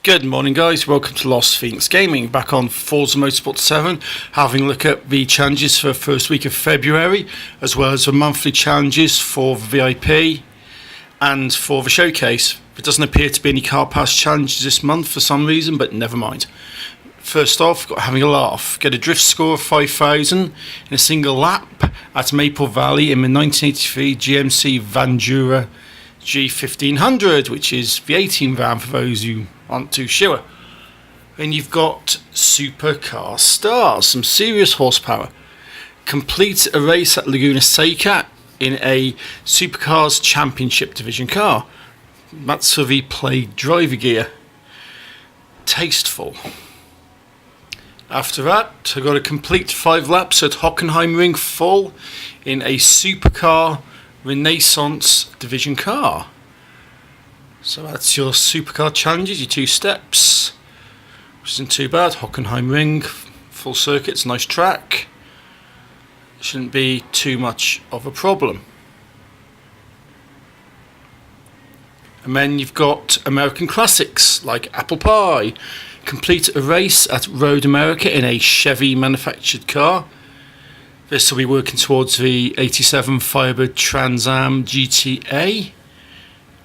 Good morning, guys. Welcome to Lost Phoenix Gaming. Back on Forza Motorsport 7, having a look at the challenges for the first week of February, as well as the monthly challenges for the VIP and for the showcase. There doesn't appear to be any car pass challenges this month for some reason, but never mind. First off, got having a laugh. Get a drift score of 5,000 in a single lap at Maple Valley in the 1983 GMC Vandura G1500, which is the 18 van for those who aren't too sure. Then you've got Supercar Stars, some serious horsepower. Complete a race at Laguna Seca in a Supercars Championship Division car. That's for the Play driver gear. Tasteful. After that, I got a complete 5 laps at Hockenheimring full in a Supercar Renaissance Division car. So that's your Supercar challenges, your 2 steps, which isn't too bad. Hockenheimring, full circuits, nice track. Shouldn't be too much of a problem. And then you've got American classics like Apple Pie. Complete a race at Road America in a Chevy manufactured car. This will be working towards the 87 Firebird Trans Am GTA,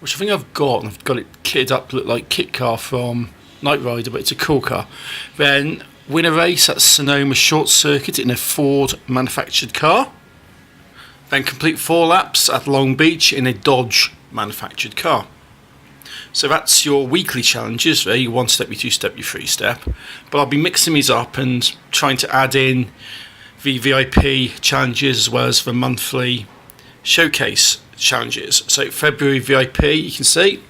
which I think I've got. I've got it kitted up to look like kit car from Knight Rider, but it's a cool car. Then win a race at Sonoma Short Circuit in a Ford manufactured car. Then complete 4 laps at Long Beach in a Dodge manufactured car. So that's your weekly challenges, your 1 step, your 2 step, your 3 step. But I'll be mixing these up and trying to add in the VIP challenges as well as the monthly showcase challenges. So February VIP, you can see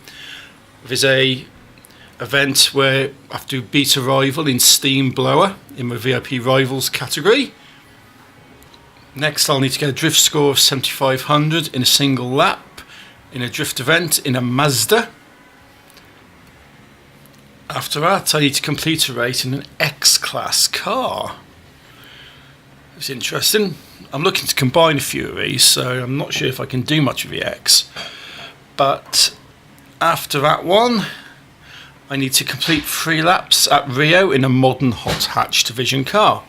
there's a event where I have to beat a rival in Steam Blower in the VIP Rivals category. Next I'll need to get a drift score of 7,500 in a single lap in a drift event in a Mazda. After that I need to complete a race in an X-Class car. It's interesting. I'm looking to combine a few of these, so I'm not sure if I can do much with the X. But after that one, I need to complete 3 laps at Rio in a modern hot hatch division car.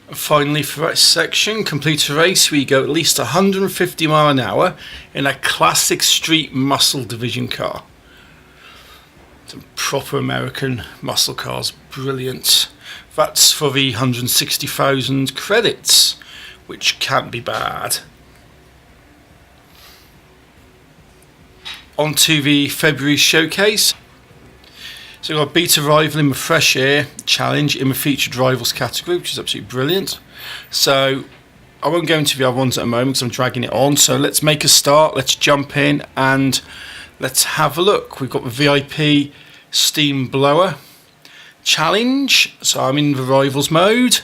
And finally, for that section, complete a race where you go at least 150 mile an hour in a classic street muscle division car. Some proper American muscle cars, brilliant. That's for the 160,000 credits, which can't be bad. On to the February showcase. So we've got beat a rival in the fresh air challenge in the featured rivals category, which is absolutely brilliant. So I won't go into the other ones at the moment because I'm dragging it on. So let's make a start. Let's jump in and let's have a look. We've got the VIP Steam Blower challenge, so I'm in the rivals mode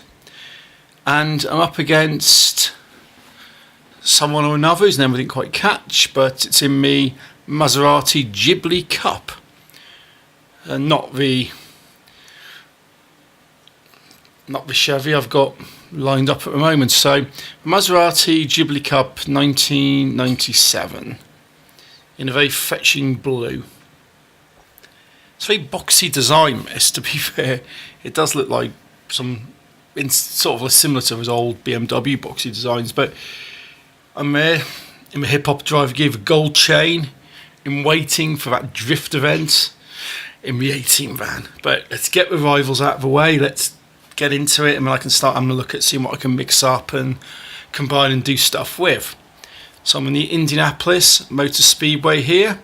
and I'm up against someone or another whose name I didn't quite catch, but it's in the Maserati Ghibli Cup, not the Chevy I've got lined up at the moment. So Maserati Ghibli Cup 1997 in a very fetching blue. It's a very boxy design, this, to be fair. It does look like some sort of similar to those old BMW boxy designs, but I'm there in the hip-hop driver gear, a gold chain, in waiting for that drift event in the 18 van. But let's get the rivals out of the way, let's get into it, and then I can start having a look at seeing what I can mix up and combine and do stuff with. So I'm in the Indianapolis Motor Speedway here,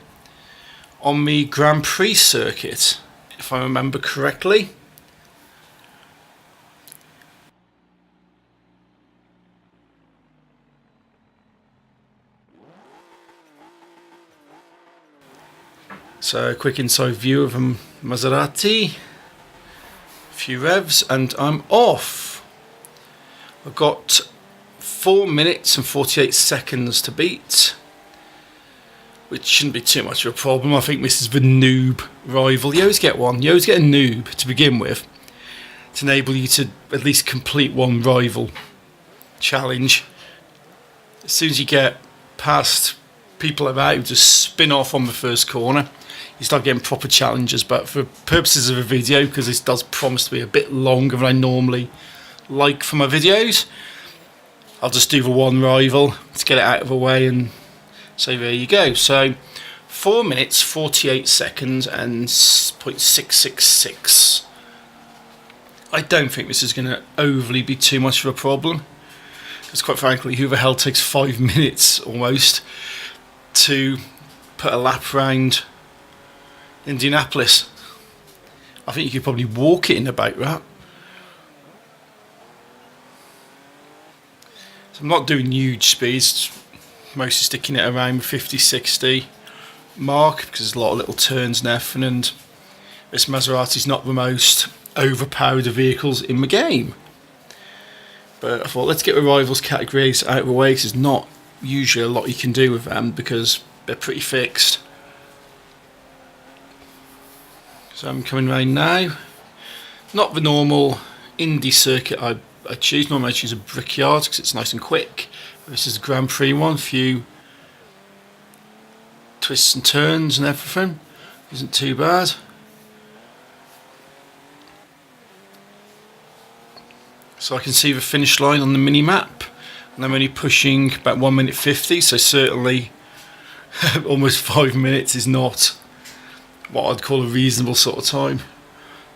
on the Grand Prix circuit, if I remember correctly. So a quick inside view of a Maserati, a few revs and I'm off. I've got 4 minutes and 48 seconds to beat, which shouldn't be too much of a problem. I think this is the noob rival. You always get one. You always get a noob to begin with to enable you to at least complete one rival challenge. As soon as you get past people like that who just spin off on the first corner, you start getting proper challenges. But for purposes of a video, because this does promise to be a bit longer than I normally like for my videos, I'll just do the one rival to get it out of the way, and so there you go. So 4 minutes 48 seconds and 0.666. I don't think this is going to overly be too much of a problem, because quite frankly, who the hell takes 5 minutes almost to put a lap around Indianapolis? I think you could probably walk it in about that. So I'm not doing huge speeds, mostly sticking it around 50-60 mark, because there's a lot of little turns and everything, and this Maserati's not the most overpowered of vehicles in the game. But I thought, let's get the rivals categories out of the way, because there's not usually a lot you can do with them because they're pretty fixed. So I'm coming around now. Not the normal Indy circuit I choose. Normally I choose a Brickyard because it's nice and quick. This is a Grand Prix one, few twists and turns and everything. Isn't too bad. So I can see the finish line on the mini map, and I'm only pushing about 1 minute 50, so certainly almost 5 minutes is not what I'd call a reasonable sort of time.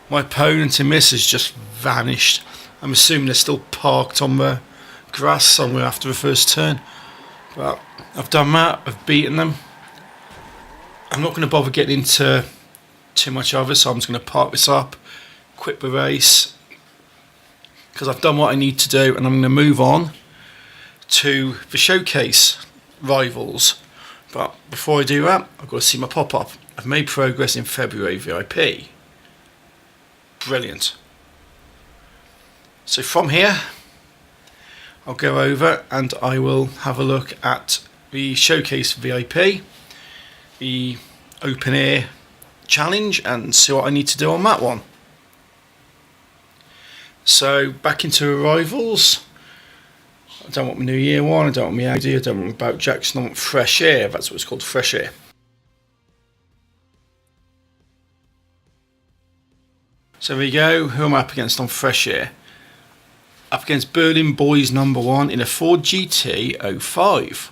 My opponent in this has just vanished. I'm assuming they're still parked on the grass somewhere after the first turn, but I've done that, I've beaten them. I'm not going to bother getting into too much of it, so I'm just going to park this up, quit the race, because I've done what I need to do, and I'm going to move on to the showcase rivals. But before I do that, I've got to see my pop-up. I've made progress in February VIP. Brilliant. So from here, I'll go over and I will have a look at the showcase VIP, the open air challenge, and see what I need to do on that one. So back into arrivals. I don't want my New Year one, I don't want my Audi, I don't want my Bout Jackson, I want Fresh Air. That's what it's called, Fresh Air. So there you go. Who am I up against on Fresh Air? Up against Berlin Boys #1 in a Ford GT 05.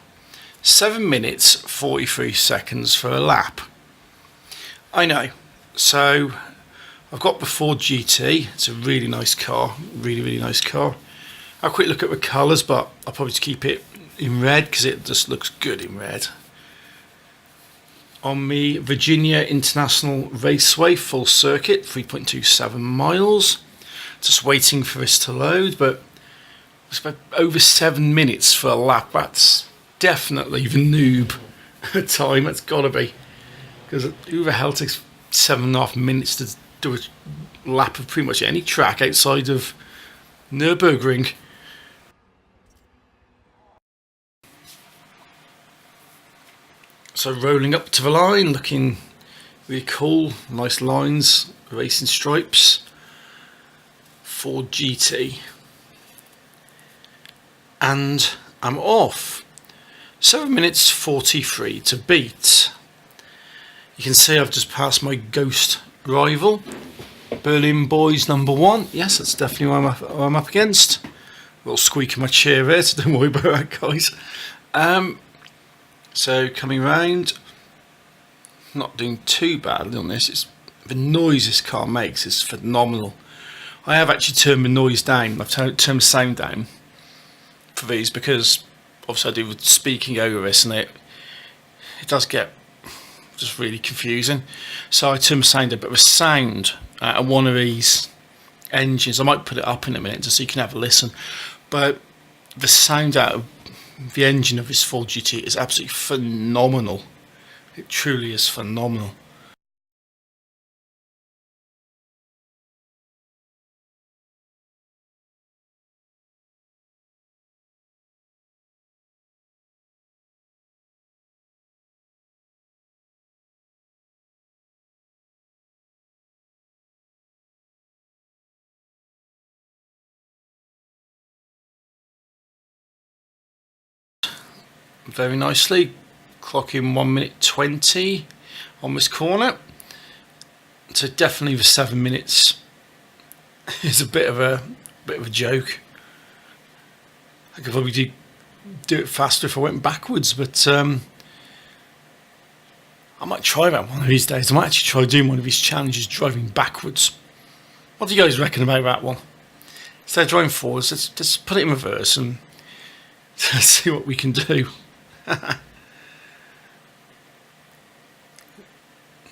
7 minutes 43 seconds for a lap. I know. So I've got the Ford GT. It's a really nice car, really nice car. I'll quick look at the colours, but I'll probably just keep it in red because it just looks good in red. On the Virginia International Raceway full circuit, 3.27 miles. Just waiting for this to load, but it's about over 7 minutes for a lap. That's definitely the noob time. That's got to be, because who the hell takes 7.5 minutes to do a lap of pretty much any track outside of Nürburgring? So rolling up to the line, looking really cool, nice lines, racing stripes. Ford GT, and I'm off. 7 minutes 43 to beat. You can see I've just passed my ghost rival, Berlin Boys #1. Yes, that's definitely what I'm up against. A little squeak in my chair there, so don't worry about that, guys. So coming round, not doing too badly on this. It's the noise this car makes is phenomenal. I have actually turned the noise down. I've turned the sound down for these because obviously I do with speaking over this, and it does get just really confusing. So I turned the sound down, but the sound out of one of these engines, I might put it up in a minute just so you can have a listen, but the sound out of the engine of this Ford GT is absolutely phenomenal. It truly is phenomenal. Very nicely, clocking 1 minute 20. on this corner. So definitely the 7 minutes is a bit of a joke. I could probably do it faster if I went backwards, but I might try that one of these days. I might actually try doing one of these challenges driving backwards. What do you guys reckon about that one? Instead of driving forwards, let's put it in reverse and see what we can do.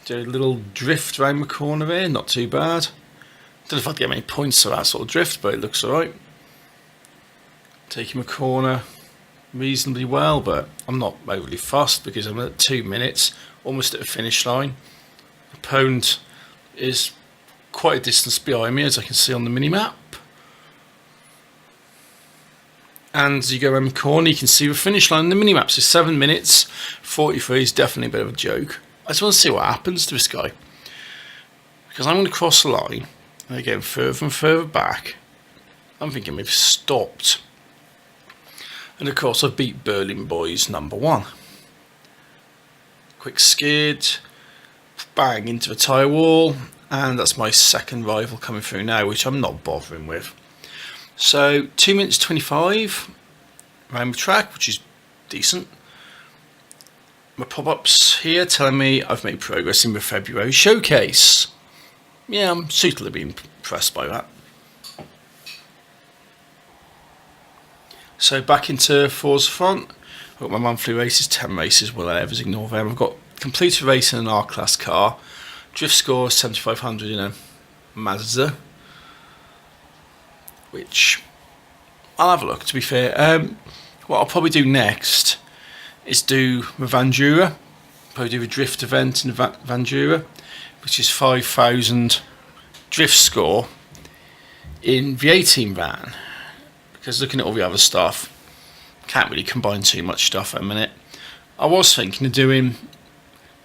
Do a little drift around the corner there, not too bad. Don't know if I'd get many points for that sort of drift, but it looks alright. Taking the corner reasonably well, but I'm not overly fussed because I'm at 2 minutes, almost at the finish line. Opponent is quite a distance behind me, as I can see on the mini-map. And as you go around the corner, you can see the finish line on the mini-map. So 7 minutes, 43 is definitely a bit of a joke. I just want to see what happens to this guy. Because I'm going to cross the line, and they're getting further and further back. I'm thinking they've stopped. And of course I've beat Berlin Boys #1. Quick skid, bang into the tyre wall, and that's my second rival coming through now, which I'm not bothering with. So 2 minutes 25 around the track, which is decent. My pop-ups here telling me I've made progress in the February showcase. Yeah, I'm suitably impressed by that. So back into Forzathon. I've got my monthly races, 10 races, will I ever ignore them. I've got completed race in an R-Class car. Drift score 7500 in a Mazda, which I'll have a look, to be fair. What I'll probably do next is do the Vandura. Probably do a drift event in the Vandura, which is 5000 drift score in the 18 van. Because looking at all the other stuff, can't really combine too much stuff at a minute. I was thinking of doing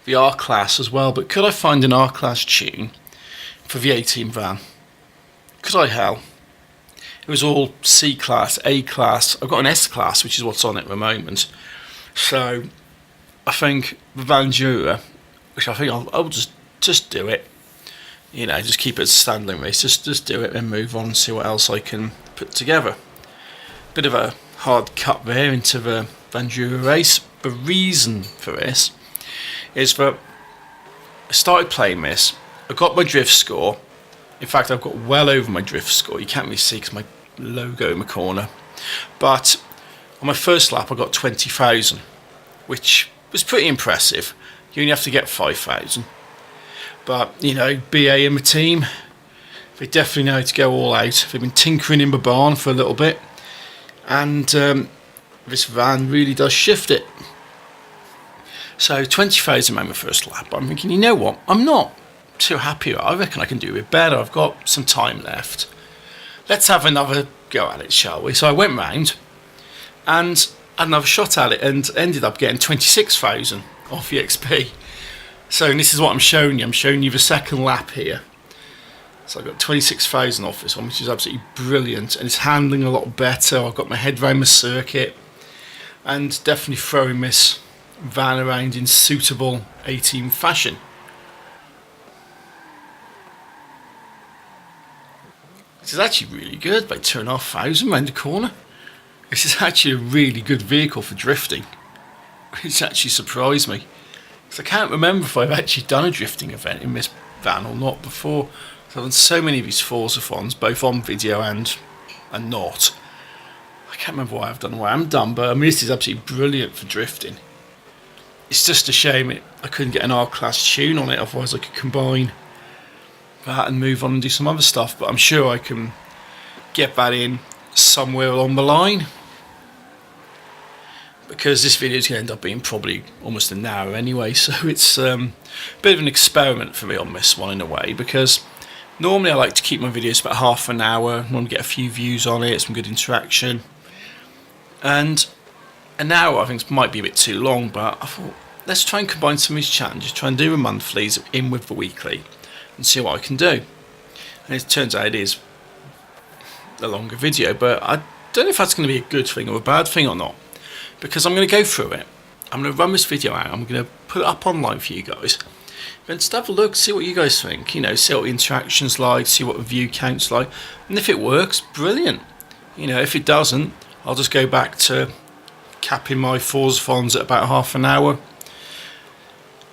the R-Class as well, but could I find an R-Class tune for the 18 van? Could I, hell? It was all C-Class, A-Class. I've got an S-Class, which is what's on it at the moment. So I think the Vandura, which I think I'll just do it. You know, just keep it as a standalone race. Just do it and move on and see what else I can put together. Bit of a hard cut there into the Vandura race. The reason for this is that I started playing this. I got my drift score. In fact, I've got well over my drift score. You can't really see because my logo in the corner. But on my first lap, I got 20,000, which was pretty impressive. You only have to get 5,000. But, you know, BA and the team, they definitely know how to go all out. They've been tinkering in the barn for a little bit. And this van really does shift it. So 20,000 on my first lap. I'm thinking, you know what? I'm not too happy. I reckon I can do a bit better. I've got some time left. Let's have another go at it, shall we? So I went round and had another shot at it and ended up getting 26,000 off the XP. So this is what I'm showing you. I'm showing you the second lap here. So I got 26,000 off this one, which is absolutely brilliant, and it's handling a lot better. I've got my head around the circuit and definitely throwing this van around in suitable 18 fashion. This is actually really good, by 2,500 round the corner. This is actually a really good vehicle for drifting. It's actually surprised me. Because I can't remember if I've actually done a drifting event in this van or not before. I've done so many of these Forzathons, both on video and not. I can't remember what I've done and what I haven't done, but I mean, this is absolutely brilliant for drifting. It's just a shame I couldn't get an R-Class tune on it, otherwise I could combine that and move on and do some other stuff, but I'm sure I can get that in somewhere along the line, because this video is going to end up being probably almost an hour anyway, so it's a bit of an experiment for me on this one in a way, because normally I like to keep my videos about half an hour, I want to get a few views on it, some good interaction, and an hour I think might be a bit too long, but I thought let's try and combine some of these challenges, try and do the monthlies in with the weekly and see what I can do. And it turns out it is a longer video, but I don't know if that's going to be a good thing or a bad thing or not, because I'm going to go through it I'm going to run this video out. I'm going to put it up online for you guys. Then just have a look, see what you guys think. You know, see what the interaction's like, see what the view count's like. And if it works, brilliant. You know, if it doesn't, I'll just go back to capping my Forzathons at about half an hour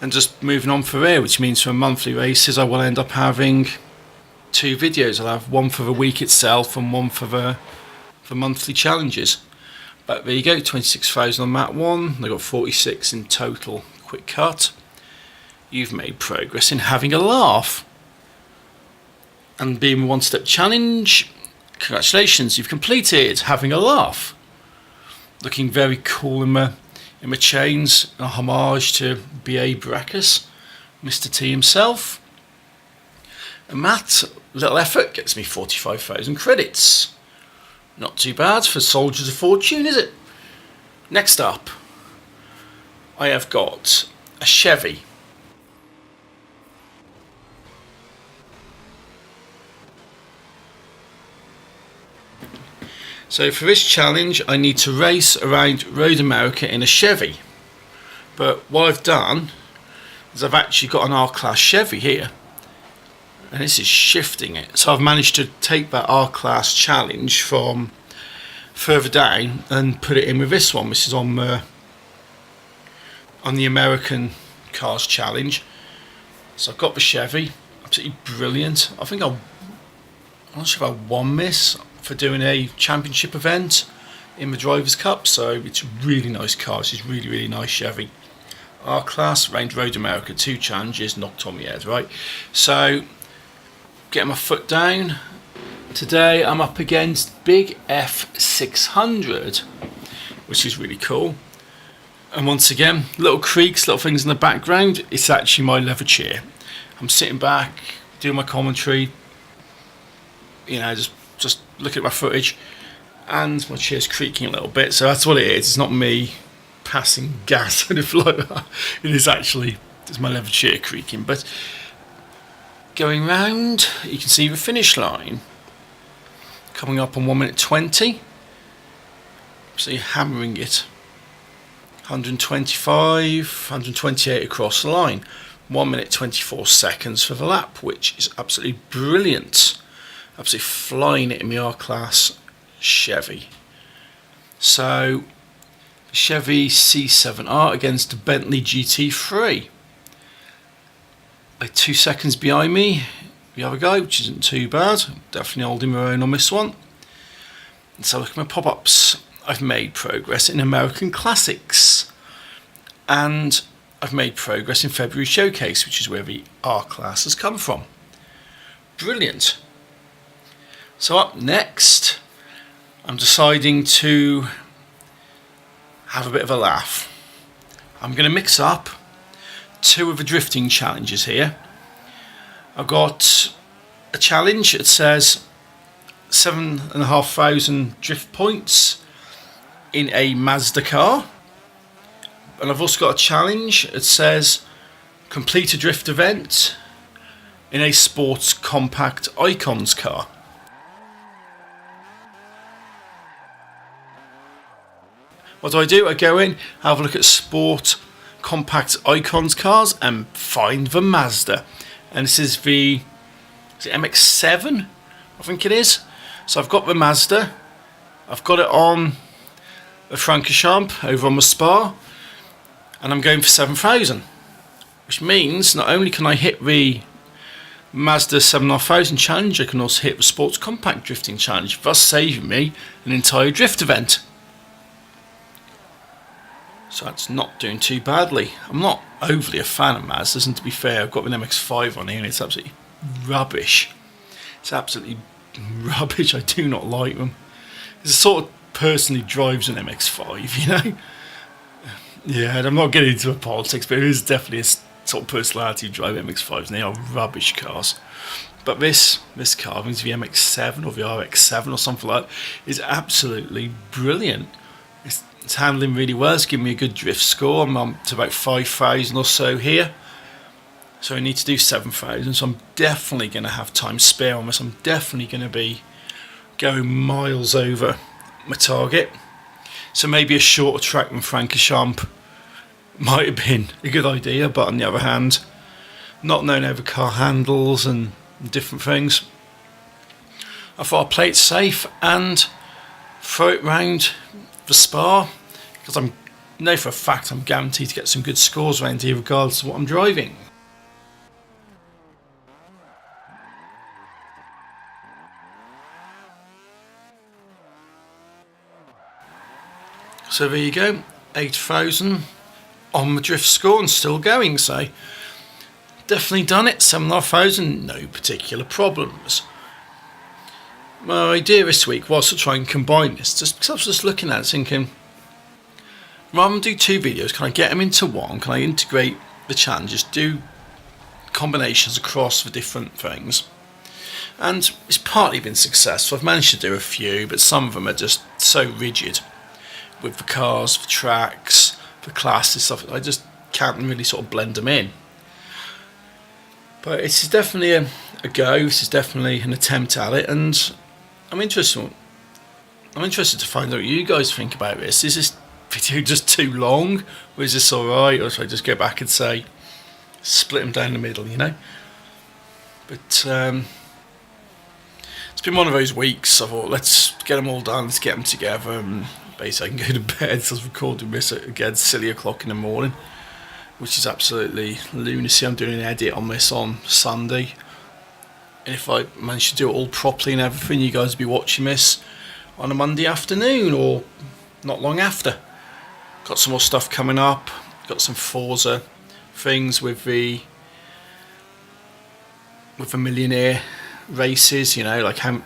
and just moving on for there, which means for monthly races I will end up having 2 videos. I'll have one for the week itself and one for monthly challenges. But there you go, 26,000 on that one. I got 46 in total. Quick cut. You've made progress in having a laugh and being one step challenge. Congratulations, you've completed having a laugh. Looking very cool in my chains, a homage to B.A. Brackus, Mr. T himself. And that little effort gets me 45,000 credits. Not too bad for Soldiers of Fortune, is it? Next up, I have got a Chevy. So for this challenge I need to race around Road America in a Chevy. But what I've done is I've actually got an R-Class Chevy here. And this is shifting it. So I've managed to take that R-Class challenge from further down and put it in with this one. This is on the American Cars Challenge. So I've got the Chevy, absolutely brilliant. I'm not sure if I won this for doing a championship event in the Drivers' Cup, so it's a really nice car. This is really nice Chevy. R-Class, round Road America, 2 challenges, knocked on my head, right? So, getting my foot down. Today I'm up against big F600, which is really cool. And once again, little creaks, little things in the background. It's actually my leather chair. I'm sitting back, doing my commentary, you know, just look at my footage, and my chair's creaking a little bit, so that's what it is. It's not me passing gas or anything like that. It is actually just my leather chair creaking. But going round, you can see the finish line coming up on 1 minute 20. So you're hammering it. 125, 128 across the line. 1 minute 24 seconds for the lap, which is absolutely brilliant. Absolutely flying it in the R-Class Chevy. So, Chevy C7R against the Bentley GT3. Like 2 seconds behind me, the other guy, which isn't too bad. Definitely holding my own on this one. And so look at my pop-ups. I've made progress in American Classics. And I've made progress in February Showcase, which is where the R-Class has come from. Brilliant. So up next, I'm deciding to have a bit of a laugh. I'm going to mix up 2 of the drifting challenges here. I've got a challenge that says 7,500 drift points in a Mazda car. And I've also got a challenge that says complete a drift event in a sports compact Icons car. What do? I go in, have a look at sport compact Icons cars and find the Mazda. And this is the MX-7, I think it is. So I've got the Mazda, I've got it on the Francorchamps over on the Spa, and I'm going for 7,000. Which means not only can I hit the Mazda 7,500 challenge, I can also hit the sports compact drifting challenge, thus saving me an entire drift event. So that's not doing too badly. I'm not overly a fan of Mazdas, and to be fair, I've got an MX-5 on here and it's absolutely rubbish. It's absolutely rubbish. I do not like them. It's the sort of person who drives an MX-5, you know? Yeah, and I'm not getting into politics, but it is definitely a sort of personality who drive MX-5s, and they are rubbish cars. But this car, I think it's the MX-7 or the RX-7 or something like that, is absolutely brilliant. It's handling really well. It's giving me a good drift score. I'm up to about 5,000 or so here. So I need to do 7,000. So I'm definitely going to have time spare on this. I'm definitely going to be going miles over my target. So maybe a shorter track than Francorchamps might have been a good idea, but on the other hand, not knowing how the car handles and different things, I thought I'd play it safe and throw it round the Spa, because I know for a fact I'm guaranteed to get some good scores around here regardless of what I'm driving. So there you go, 8,000 on the drift score and still going, so definitely done it, 7,500, no particular problems. My idea this week was to try and combine this, just because I was just looking at it thinking, rather than do 2 videos, can I get them into one? Can I integrate the challenges, do combinations across the different things? And it's partly been successful. I've managed to do a few, but some of them are just so rigid with the cars, the tracks, the classes, stuff. I just can't really sort of blend them in. But it's definitely a go. This is definitely an attempt at it, and I'm interested to find out what you guys think about this. Is this video just too long, or is this alright, or should I just go back and say split them down the middle, you know? But it's been one of those weeks. I thought, let's get them all done, let's get them together, and basically I can go to bed. So I was recording this at, again, silly o'clock in the morning, which is absolutely lunacy. I'm doing an edit on this on Sunday, and if I manage to do it all properly and everything, you guys will be watching this on a Monday afternoon or not long after. Got some more stuff coming up, got some Forza things with the millionaire races, you know, like how,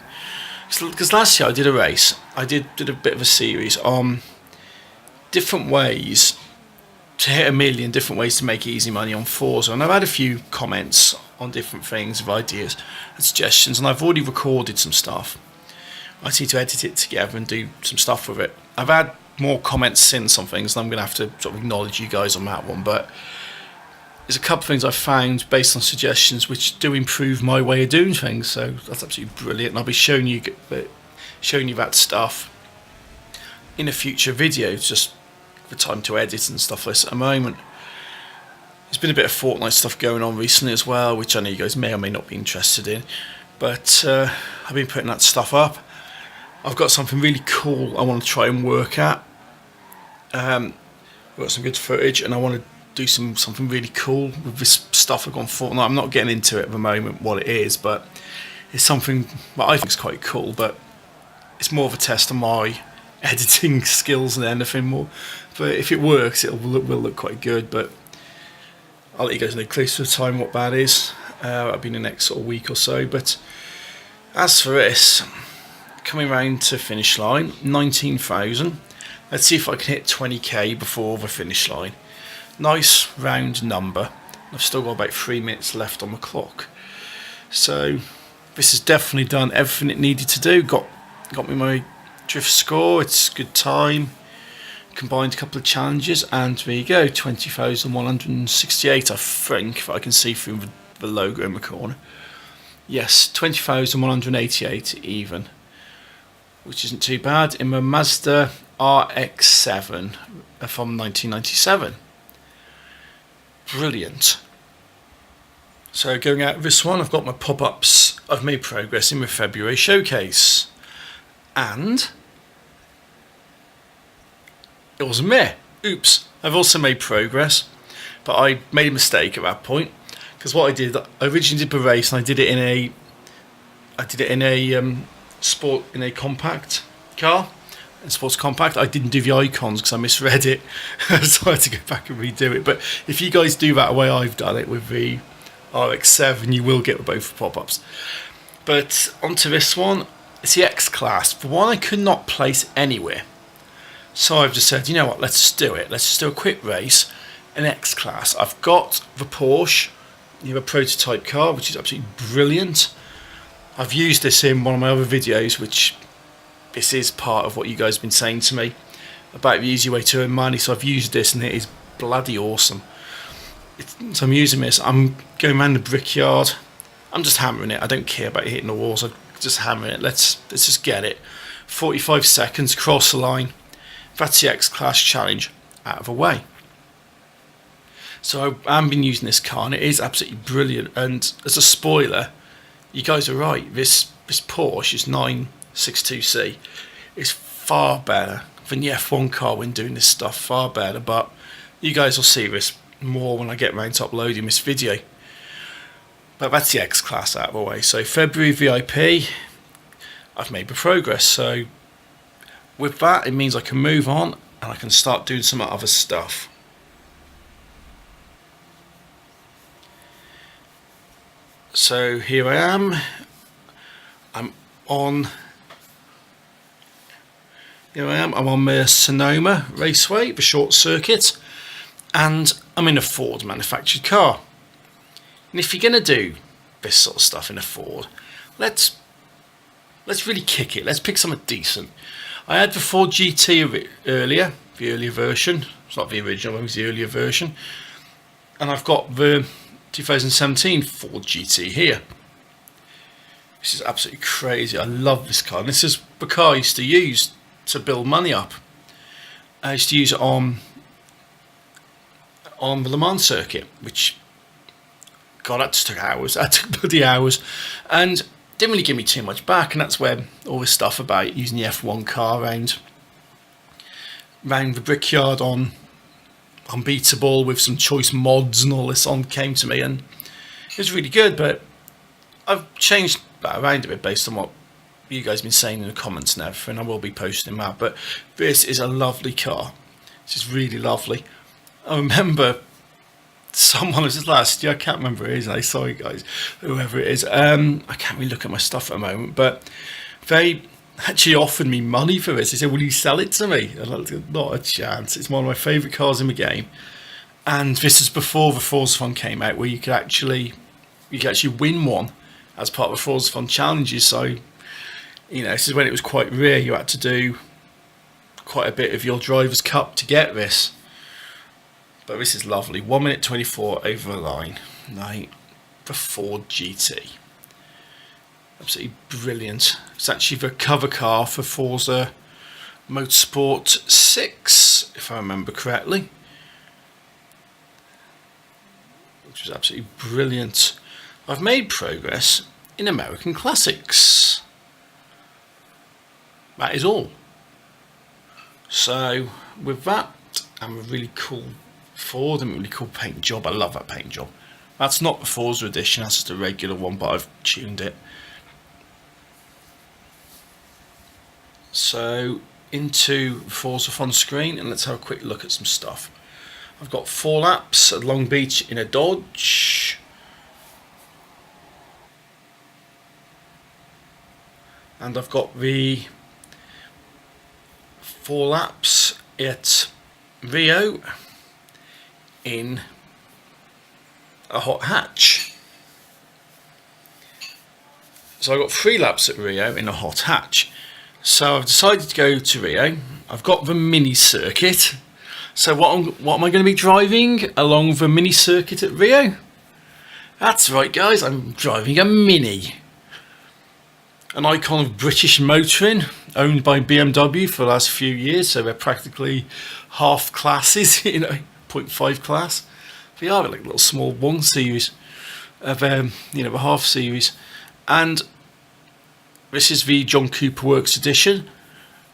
because last year I did a race, I did a bit of a series on different ways to hit 1 million, different ways to make easy money on Forza, and I've had a few comments on different things of ideas and suggestions, and I've already recorded some stuff. I just need to edit it together and do some stuff with it. I've had more comments since on things, and I'm going to have to sort of acknowledge you guys on that one, but there's a couple of things I've found based on suggestions which do improve my way of doing things, so that's absolutely brilliant, and I'll be showing you that stuff in a future video, just the time to edit and stuff like this at the moment. There's been a bit of Fortnite stuff going on recently as well, which I know you guys may or may not be interested in, but I've been putting that stuff up. I've got something really cool I want to try and work at. I've got some good footage, and I want to do something really cool with this stuff I've got on Fortnite. I'm not getting into it at the moment what it is, but it's something that I think is quite cool, but it's more of a test of my editing skills than anything more. But if it works, will look quite good, but I'll let you guys know close to the time what that is. That'll be in the next sort of week or so. But as for this, coming round to finish line, 19,000. Let's see if I can hit 20k before the finish line. Nice round number. I've still got about 3 minutes left on the clock. So this has definitely done everything it needed to do. Got me my drift score. It's good time. Combined a couple of challenges, and there you go, 20,168, I think, if I can see through the logo in the corner. Yes, 20,188 even, which isn't too bad, in my Mazda RX-7 from 1997. Brilliant. So going out of this one, I've got my pop-ups. I've made progress in my February showcase, and it wasn't me. Oops. I've also made progress, but I made a mistake at that point, because what I did, I originally did the race, and I did it in a compact car, in sports compact. I didn't do the icons because I misread it, so I had to go back and redo it. But if you guys do that the way I've done it with the RX-7, you will get both pop-ups. But onto this one, it's the X Class. The one I could not place anywhere. So I've just said, you know what, let's just do it. Let's just do a quick race, an X Class. I've got the Porsche, a prototype car, which is absolutely brilliant. I've used this in one of my other videos, which this is part of what you guys have been saying to me about the easy way to earn money. So I've used this, and it is bloody awesome. So I'm using this. I'm going around the brickyard. I'm just hammering it. I don't care about hitting the walls. I'm just hammering it. Let's just get it. 45 seconds, cross the line. That's the X Class challenge out of the way. So I've been using this car and it is absolutely brilliant. And as a spoiler, you guys are right, this Porsche is 962C is far better than the F1 car when doing this stuff, far better. But you guys will see this more when I get around to uploading this video. But that's the X-Class out of the way. So February VIP, I've made the progress. So with that, it means I can move on and I can start doing some other stuff. So here I am. I'm on the Sonoma Raceway, the short circuit, and I'm in a Ford manufactured car. And if you're going to do this sort of stuff in a Ford, let's really kick it. Let's pick something decent. I had the Ford GT earlier, the earlier version. It's not the original, it was the earlier version. And I've got the 2017 Ford GT here. This is absolutely crazy. I love this car. And this is the car I used to use to build money up. I used to use it on the Le Mans circuit, which, God, that just took hours. That took bloody hours, and didn't really give me too much back. And that's where all this stuff about using the F1 car around the Brickyard on Unbeatable with some choice mods and all this on came to me, and it was really good. But I've changed that around a bit based on what you guys have been saying in the comments and everything. I will be posting them out. But this is a lovely car. This is really lovely. I remember someone was last year, I can't remember who it is, sorry guys, whoever it is, I can't really look at my stuff at the moment, but they actually offered me money for this. They said, will you sell it to me? And I said, not a chance. It's one of my favourite cars in the game. And this is before the Forzathon came out, where you could actually win one as part of the Forzathon challenges. So, you know, this is when it was quite rare. You had to do quite a bit of your driver's cup to get this. But this is lovely. 1 minute 24 over the line. Right, the Ford GT. Absolutely brilliant. It's actually the cover car for Forza Motorsport 6, if I remember correctly. Which was absolutely brilliant. I've made progress in American classics. That is all. So, with that, and a really cool Ford and a really cool paint job. I love that paint job. That's not the Forza edition, that's just a regular one, but I've tuned it. So into the Forzathon screen, and let's have a quick look at some stuff. I've got 4 laps at Long Beach in a Dodge. And I've got the 4 laps at Rio in a hot hatch. So I got 3 laps at Rio in a hot hatch. So I've decided to go to Rio. I've got the mini circuit. So what am I going to be driving along the mini circuit at Rio? That's right, guys, I'm driving a Mini. An icon of British motoring, owned by BMW for the last few years, so they're practically half classes, you know, 0.5 class. They are like a little small 1 series of, you know, the half series. And this is the John Cooper Works edition,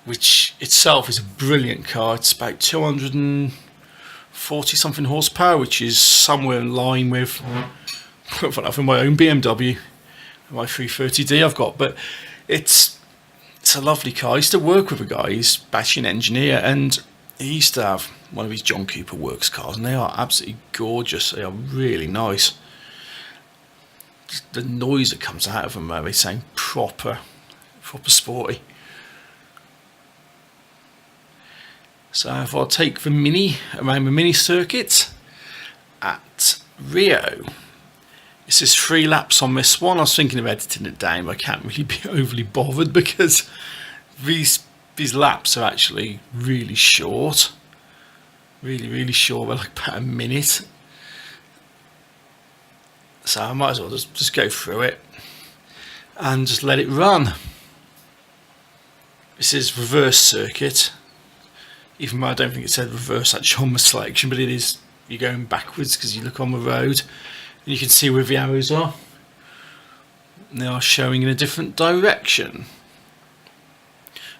which itself is a brilliant car. It's about 240 something horsepower, which is somewhere in line with my own BMW, my 330D I've got. But it's a lovely car. I used to work with a guy, he's a battery engineer, and he used to have one of his John Cooper Works cars, and they are absolutely gorgeous. They are really nice. The noise that comes out of them, they sound proper sporty. So if I take the Mini around the mini circuit at Rio, this is 3 laps on this one. I was thinking of editing it down, but I can't really be overly bothered because these laps are actually really short. Really short. They're like about a minute. So I might as well just go through it and just let it run. This is reverse circuit, even though I don't think it said reverse actually on the selection, but it is you're going backwards because you look on the road and you can see where the arrows are. And they are showing in a different direction.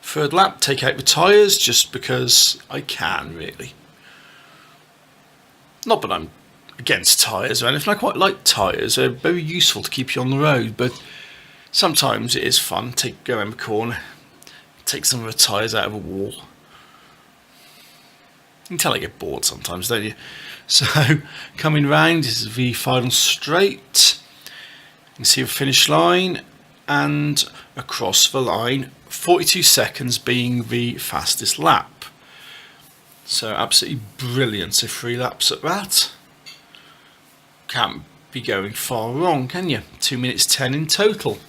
Third lap, take out the tyres just because I can, really. Not that I'm against tyres or anything. I quite like tyres. They're very useful to keep you on the road, but sometimes it is fun to go around the corner, take some of the tyres out of a wall. You can tell I get bored sometimes, don't you? So, coming round is the final straight. You can see the finish line, and across the line, 42 seconds being the fastest lap. So absolutely brilliant. So 3 laps at that. Can't be going far wrong, can you? 2 minutes 10 in total.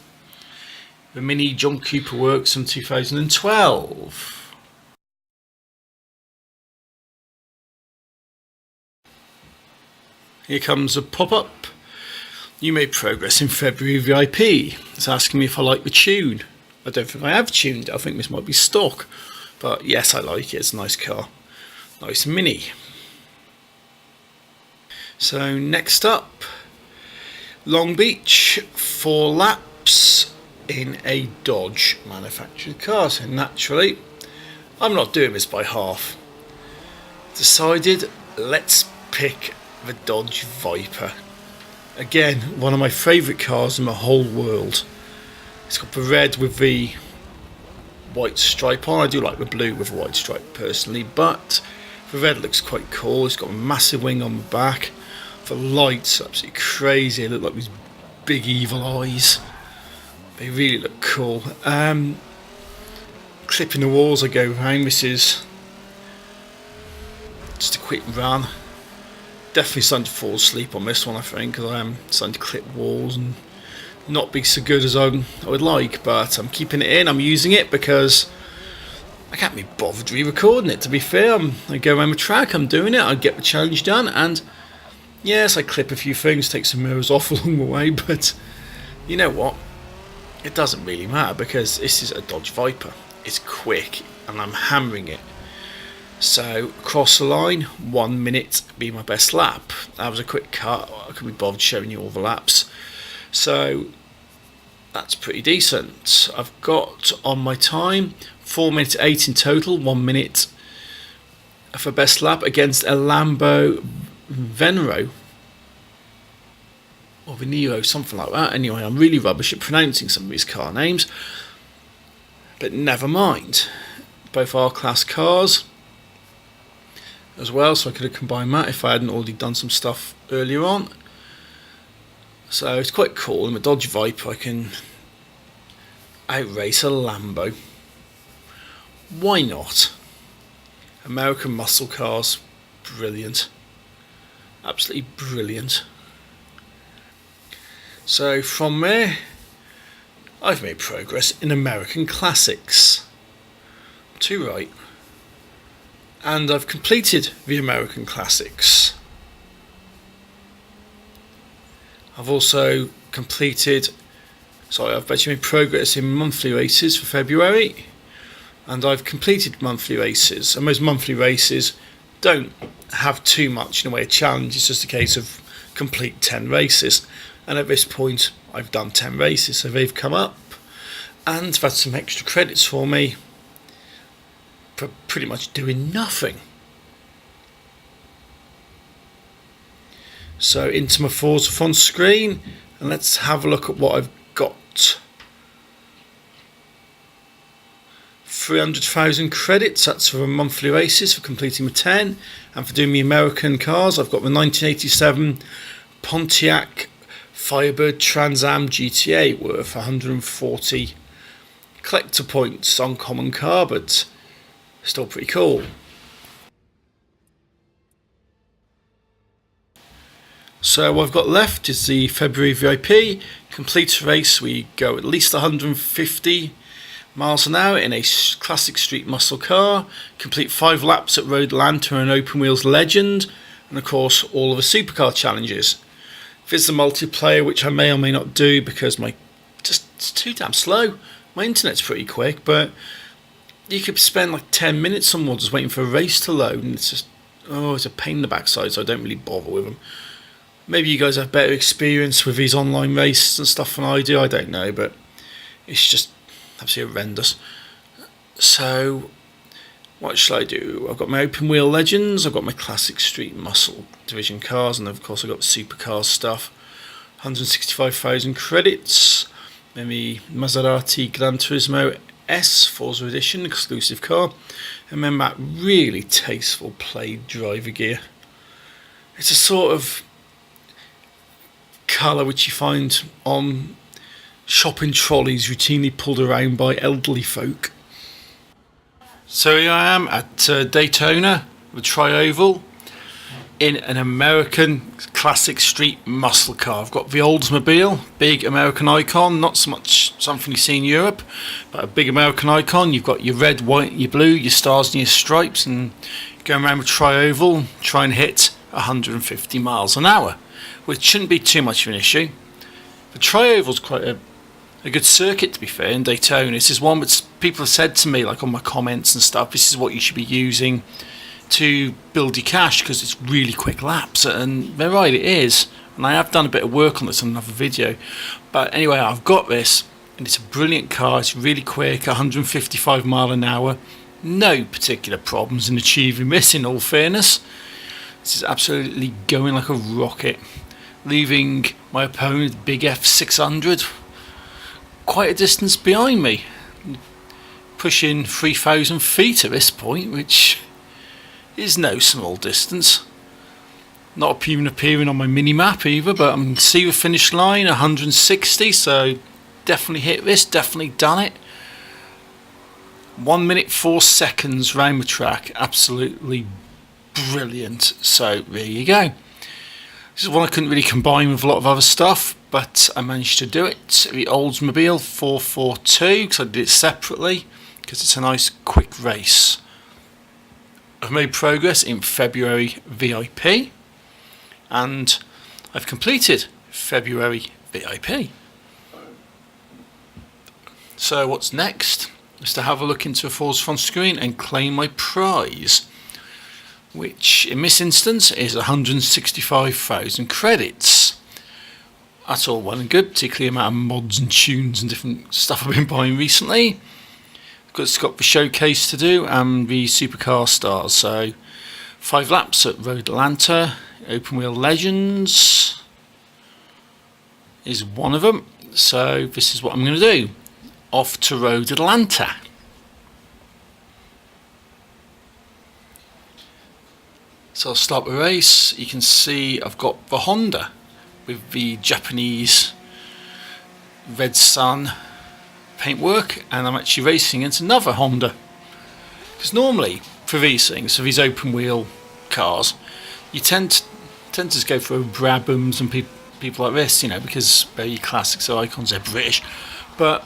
The Mini John Cooper Works from 2012. Here comes a pop-up. You made progress in February VIP. It's asking me if I like the tune. I don't think I have tuned it. I think this might be stock. But yes, I like it. It's a nice car. Nice Mini. So next up, Long Beach, 4 laps in a Dodge manufactured car. So naturally, I'm not doing this by half. Decided, let's pick the Dodge Viper. Again, one of my favourite cars in the whole world. It's got the red with the white stripe on. I do like the blue with the white stripe personally, but the red looks quite cool. It's got a massive wing on the back. The lights are absolutely crazy. They look like these big evil eyes. They really look cool. Clipping the walls I go round. This is just a quick run. Definitely starting to fall asleep on this one, I think, because I am starting to clip walls and not be so good as I would like, but I'm keeping it in. I'm using it because I can't be bothered re-recording it, to be fair. I go around the track, I'm doing it, I get the challenge done, and yes, I clip a few things, take some mirrors off along the way, but you know what? It doesn't really matter because this is a Dodge Viper. It's quick and I'm hammering it. So, across the line, 1 minute be my best lap. That was a quick cut. I couldn't be bothered showing you all the laps. So, that's pretty decent. I've got on my time 4 minutes 8 in total, 1 minute for best lap against a Lambo Venero. Or Venero, something like that. Anyway, I'm really rubbish at pronouncing some of these car names. But never mind. Both R-Class cars as well, so I could have combined that if I hadn't already done some stuff earlier on. So it's quite cool. In a Dodge Viper I can outrace a Lambo. Why not? American muscle cars, brilliant. Absolutely brilliant. So from there I've made progress in American classics. Too right. And I've completed the American classics. I've also completed, I've actually made progress in monthly races for February, and I've completed monthly races, and most monthly races don't have too much in the way of challenge. It's just a case of complete 10 races, and at this point I've done 10 races, so they've come up and they've had some extra credits for me for pretty much doing nothing. So into my Forzathon screen, and let's have a look at what I've got. 300,000 credits, that's for monthly races for completing my 10, and for doing the American cars I've got the 1987 Pontiac Firebird Trans Am GTA worth 140 collector points on common car, but still pretty cool. So what I've got left is the February VIP. Complete a race, we go at least 150 miles an hour in a classic street muscle car. Complete 5 laps at Road Atlanta and Open Wheels Legend. And of course all of the supercar challenges. If it's the multiplayer, which I may or may not do because it's too damn slow. My internet's pretty quick, but you could spend like 10 minutes or more just waiting for a race to load, and it's just, oh, it's a pain in the backside, so I don't really bother with them. Maybe you guys have better experience with these online races and stuff than I do, I don't know, but it's just absolutely horrendous. So, what shall I do? I've got my open wheel legends, I've got my classic street muscle division cars, and of course I've got the supercars stuff. 165,000 credits. Then the Maserati Gran Turismo S Forza Edition exclusive car. And then that really tasteful plaid driver gear. It's a sort of colour which you find on shopping trolleys routinely pulled around by elderly folk. So here I am at Daytona, the Tri-Oval, in an American classic street muscle car. I've got the Oldsmobile, big American icon, not so much something you see in Europe, but a big American icon. You've got your red, white and your blue, your stars and your stripes, and going around with Tri-Oval, try and hit 150 miles an hour, which shouldn't be too much of an issue. The Tri-Oval's quite a good circuit, to be fair, in Daytona. This is one which people have said to me, like on my comments and stuff, this is what you should be using to build your cash, because it's really quick laps, and they're right, it is. And I have done a bit of work on this on another video, but anyway, I've got this, and it's a brilliant car. It's really quick, 155 mile an hour, no particular problems in achieving this, in all fairness. This is absolutely going like a rocket, leaving my opponent, big F600, quite a distance behind me, pushing 3,000 feet at this point, which is no small distance. Not even appearing on my mini map either, but I can see the finish line, 160, so definitely hit this, definitely done it. 1 minute 4 seconds round the track, absolutely brilliant. So there you go. This is one I couldn't really combine with a lot of other stuff, but I managed to do it. The Oldsmobile 442, because I did it separately, because it's a nice quick race. I've made progress in February VIP, and I've completed February VIP. So what's next is to have a look into a Forzathon screen and claim my prize, which in this instance is 165,000 credits. That's all well and good, particularly the amount of mods and tunes and different stuff I've been buying recently. It's got the showcase to do and the supercar stars. So 5 laps at Road Atlanta, open wheel legends is one of them. So this is what I'm going to do. Off to Road Atlanta. So I'll start the race. You can see I've got the Honda with the Japanese red sun paintwork, and I'm actually racing against another Honda, because normally for these things, for these open wheel cars, you tend to just go for Brabhams and people like this, you know, because they're your classics, they're icons, they're British. But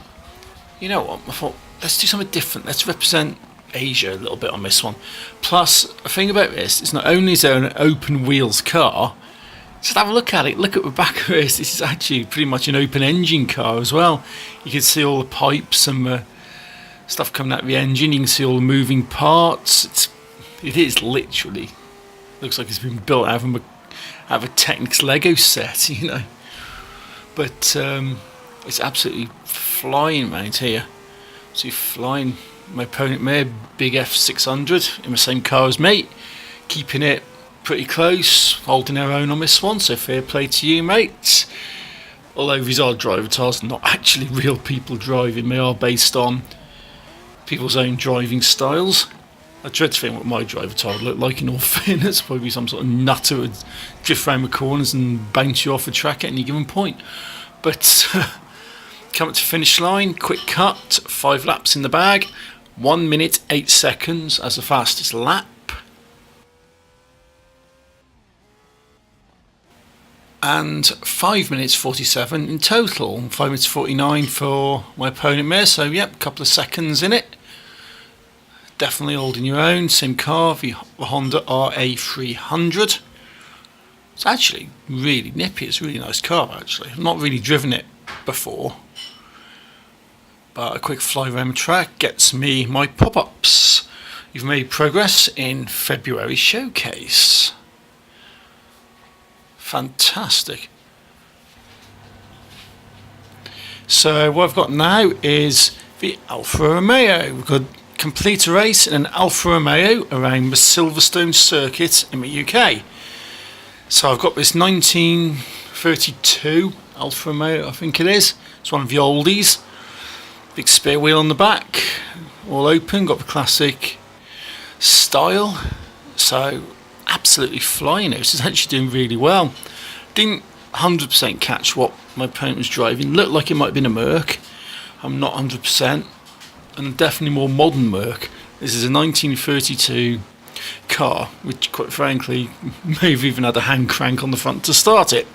you know what, I thought, let's do something different, let's represent Asia a little bit on this one. Plus, the thing about this is, not only is there an open wheels car, just have a look at it, look at the back of this. This is actually pretty much an open engine car as well. You can see all the pipes and the stuff coming out of the engine. You can see all the moving parts. It is literally, looks like it's been built out of a Technics Lego set, you know. But it's absolutely flying around here. So flying. My opponent there, big F600 in the same car as me, keeping it pretty close, holding their own on this one, so fair play to you, mate. Although these are driver tires, not actually real people driving, they are based on people's own driving styles. I dread to think what my driver tire would look like, in all fairness. Probably some sort of nutter would drift around the corners and bounce you off the track at any given point. But come up to finish line, quick cut, 5 laps in the bag, 1 minute 8 seconds as the fastest lap. And 5 minutes 47 in total, 5 minutes 49 for my opponent there, so yep, a couple of seconds in it. Definitely holding your own, same car, the Honda RA300. It's actually really nippy, it's a really nice car actually. I've not really driven it before, but a quick fly around the track gets me my pop-ups. You've made progress in February showcase. Fantastic. So what I've got now is the Alfa Romeo. We've got complete a race in an Alfa Romeo around the Silverstone circuit in the UK. So I've got this 1932 Alfa Romeo, I think it is. It's one of the oldies. Big spare wheel on the back, all open, got the classic style. So absolutely flying it. This is actually doing really well. Didn't 100% catch what my opponent was driving. Looked like it might have been a Merc. I'm not 100%. And definitely more modern Merc. This is a 1932 car, which quite frankly may have even had a hand crank on the front to start it.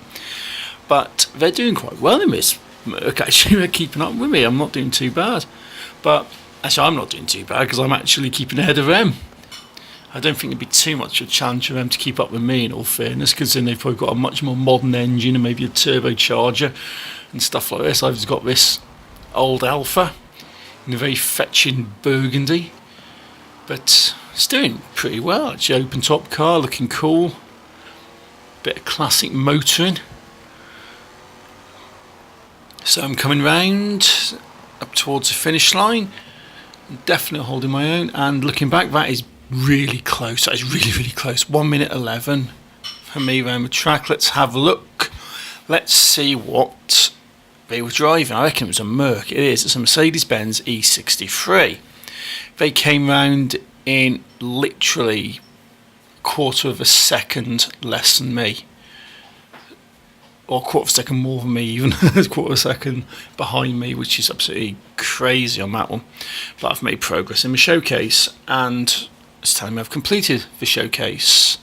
But they're doing quite well in this Merc, actually. They're keeping up with me. I'm not doing too bad. But actually I'm not doing too bad because I'm actually keeping ahead of them. I don't think it'd be too much of a challenge for them to keep up with me, in all fairness, because then they've probably got a much more modern engine and maybe a turbocharger and stuff like this. I've just got this old Alfa in a very fetching burgundy, but it's doing pretty well. Actually, open top car, looking cool. Bit of classic motoring. So I'm coming round up towards the finish line. I'm definitely holding my own, and looking back, that is really close. That is really, really close. 1 minute 11 for me around the track. Let's have a look. Let's see what they were driving. I reckon it was a Merc. It is. It's a Mercedes-Benz E63. They came round in literally a quarter of a second less than me. Or a quarter of a second more than me, even. A quarter of a second behind me, which is absolutely crazy on that one. But I've made progress in the showcase, and it's telling me I've completed the showcase,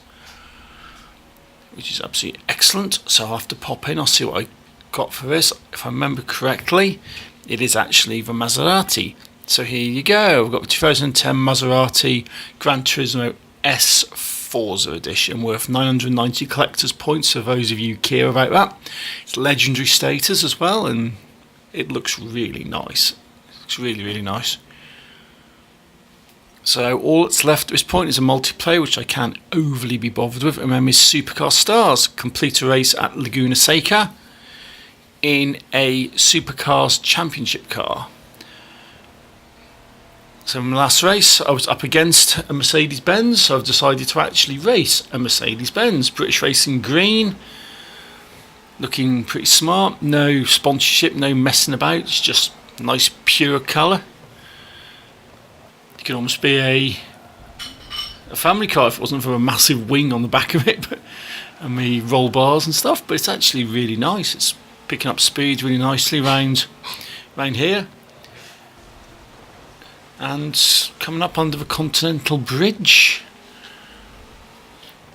which is absolutely excellent. So I'll have to pop in. I'll see what I got for this. If I remember correctly, it is actually the Maserati. So here you go. We've got the 2010 Maserati Gran Turismo S Forza edition, worth 990 collector's points for those of you who care about that. It's legendary status as well, and it looks really nice. It looks really, really nice. So all that's left at this point is a multiplayer, which I can't overly be bothered with. And then is Supercar Stars. Complete a race at Laguna Seca in a Supercars Championship car. So in the last race, I was up against a Mercedes-Benz, so I've decided to actually race a Mercedes-Benz. British Racing Green. Looking pretty smart. No sponsorship, no messing about. It's just nice, pure colour. It could almost be a family car if it wasn't for a massive wing on the back of it, and the roll bars and stuff. But it's actually really nice. It's picking up speed really nicely round here, and coming up under the Continental Bridge.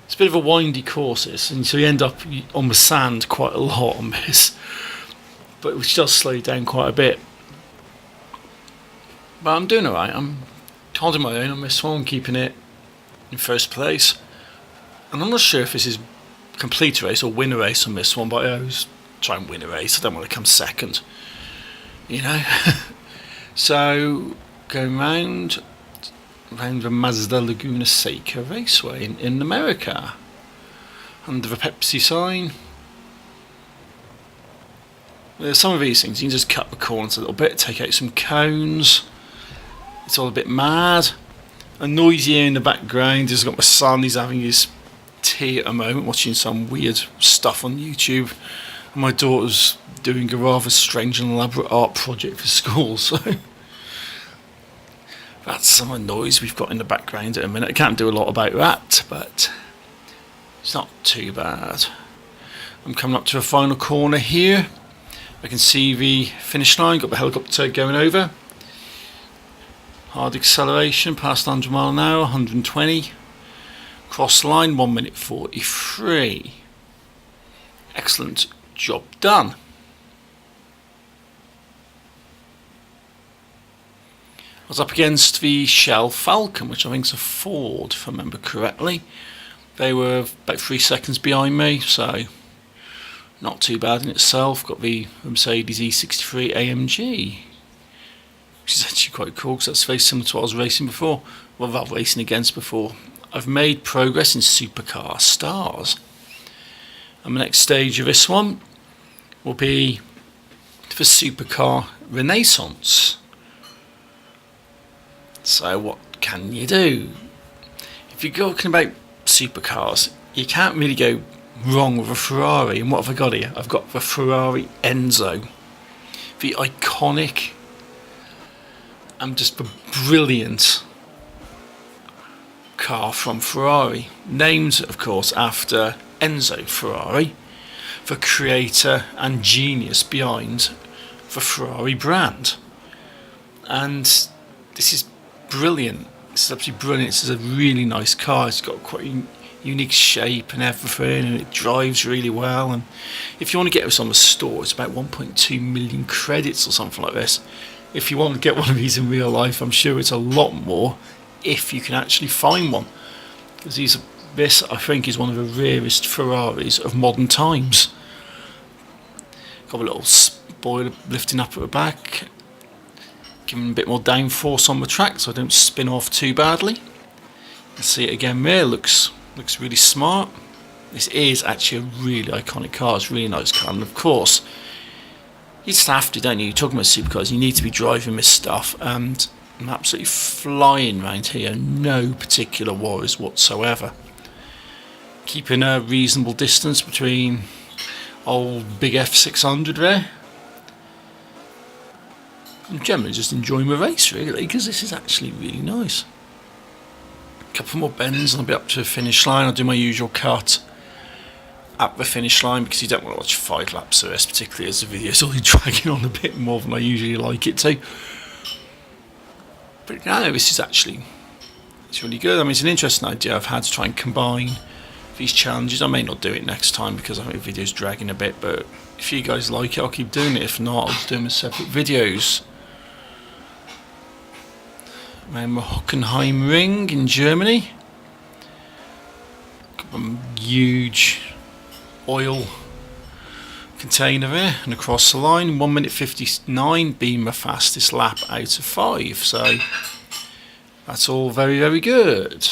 It's a bit of a windy course, this, and so you end up on the sand quite a lot on this, but which does slow you down quite a bit. But I'm doing alright. I'm holding my own on this one, keeping it in first place. And I'm not sure if this is complete a race or win a race on this one, but I always try and win a race. I don't want to come second, you know. So going round the Mazda Laguna Seca Raceway in America, under the Pepsi sign. Some of these things you can just cut the corners a little bit, take out some cones. It's all a bit mad and noisy in the background. Just got my son, he's having his tea at the moment, watching some weird stuff on YouTube, and my daughter's doing a rather strange and elaborate art project for school. So that's some of the noise we've got in the background at a minute. I can't do a lot about that, but it's not too bad. I'm coming up to a final corner here. I can see the finish line, got the helicopter going over. Hard acceleration, past 100 mile an hour, 120. Cross line, 1 minute 43. Excellent job done. I was up against the Shell Falcon, which I think is a Ford, if I remember correctly. They were about 3 seconds behind me, so not too bad in itself. Got the Mercedes E63 AMG. which is actually quite cool because that's very similar to what I was racing before. Well, racing against before. I've made progress in Supercar Stars. And the next stage of this one will be for Supercar Renaissance. So what can you do? If you're talking about supercars, you can't really go wrong with a Ferrari. And what have I got here? I've got the Ferrari Enzo, the iconic and just the brilliant car from Ferrari, named of course after Enzo Ferrari, the creator and genius behind the Ferrari brand. And this is brilliant. This is absolutely brilliant. This is a really nice car. It's got quite a unique shape and everything, and it drives really well. And if you want to get this on the store, it's about 1.2 million credits or something like this. If you want to get one of these in real life, I'm sure it's a lot more if you can actually find one, because this I think is one of the rarest Ferraris of modern times. Got a little spoiler lifting up at the back, giving a bit more downforce on the track so I don't spin off too badly. You can see it again there, looks really smart. This is actually a really iconic car. It's a really nice car, and of course you just have to, don't you? You're talking about supercars, you need to be driving this stuff, and I'm absolutely flying around here, no particular worries whatsoever. Keeping a reasonable distance between old big F600 there. I'm generally just enjoying the race really, because this is actually really nice. A couple more bends and I'll be up to the finish line. I'll do my usual cut at the finish line, because you don't want to watch 5 laps of this, particularly as the video's only dragging on a bit more than I usually like it to. But no, this is actually, it's really good. I mean, it's an interesting idea I've had to try and combine these challenges. I may not do it next time because I think the video's dragging a bit, but if you guys like it, I'll keep doing it. If not, I'll do them as separate videos. Around the Hockenheim Ring in Germany. Got a huge oil container there, and across the line, 1 minute 59 being the fastest lap out of 5. So that's all very, very good.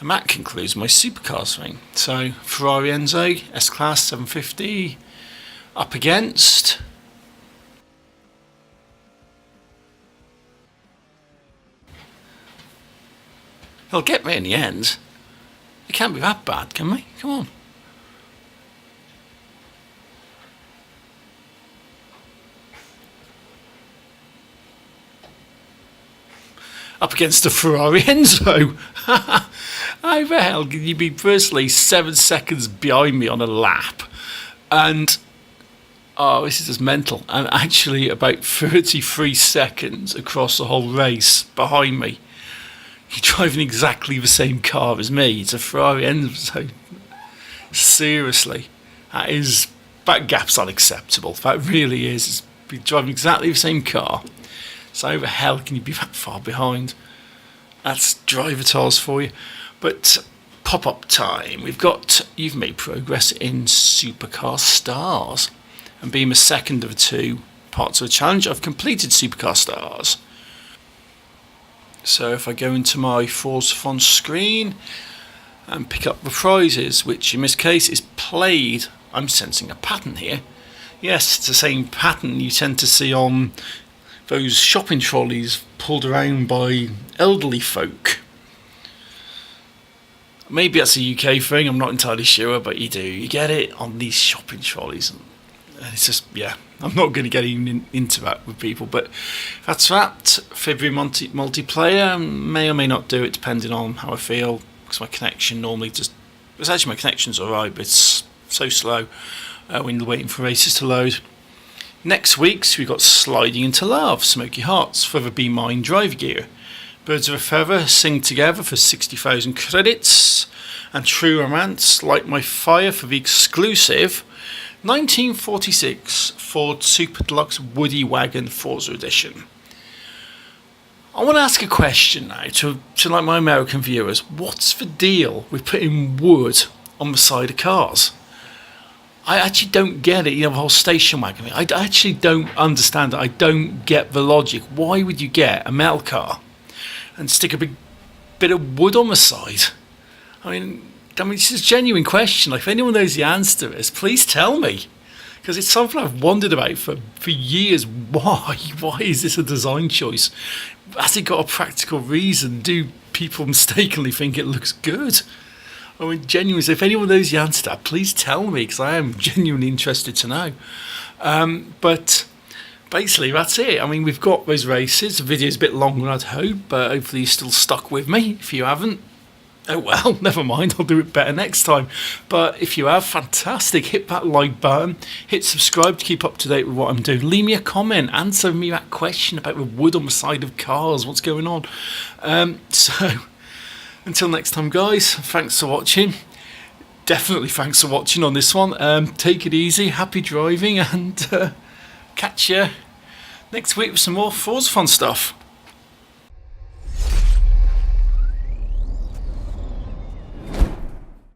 And that concludes my supercars thing. So Ferrari Enzo S-Class 750 up against they'll get me in the end. It can't be that bad, can we? Come on. Up against the Ferrari Enzo. How the hell can you be firstly 7 seconds behind me on a lap? And oh, this is just mental. And actually about 33 seconds across the whole race behind me. You're driving exactly the same car as me. It's a Ferrari Enzo. Seriously, that gap's unacceptable. That really is. You're driving exactly the same car. So how the hell can you be that far behind? That's driver tools for you. But pop-up time. You've made progress in Supercar Stars. And being the second of the 2 parts of the challenge, I've completed Supercar Stars. So if I go into my Forzathon screen and pick up the prizes, which in this case is played, I'm sensing a pattern here. Yes, it's the same pattern you tend to see on those shopping trolleys pulled around by elderly folk. Maybe that's a UK thing, I'm not entirely sure, but you do. You get it on these shopping trolleys. And it's just, yeah, I'm not going to get even into that with people, but that's that. February multiplayer, may or may not do it depending on how I feel, because my connection normally my connection's alright, but it's so slow when you're waiting for races to load. Next week's we've got Sliding into Love, Smoky Hearts for the Be Mine drive gear. Birds of a Feather, Sing Together for 60,000 credits. And True Romance, Light My Fire for the exclusive 1946 Ford Super Deluxe Woody Wagon Forza Edition. I want to ask a question now to like my American viewers. What's the deal with putting wood on the side of cars? I actually don't get it, the whole station wagon thing. I actually don't understand it. I don't get the logic. Why would you get a metal car and stick a big bit of wood on the side? I mean, it's a genuine question. Like, if anyone knows the answer to this, please tell me. Because it's something I've wondered about for years. Why? Why is this a design choice? Has it got a practical reason? Do people mistakenly think it looks good? I mean, genuinely, so if anyone knows the answer to that, please tell me, because I am genuinely interested to know. But basically, that's it. I mean, we've got those races. The video's a bit longer than I'd hope, but hopefully you're still stuck with me. If you haven't, oh well, never mind, I'll do it better next time. But if you have, fantastic. Hit that like button, hit subscribe to keep up to date with what I'm doing. Leave me a comment, answer me that question about the wood on the side of cars, what's going on. So, until next time, guys, thanks for watching. Definitely thanks for watching on this one. Take it easy, happy driving, and catch you next week with some more Forzathon stuff.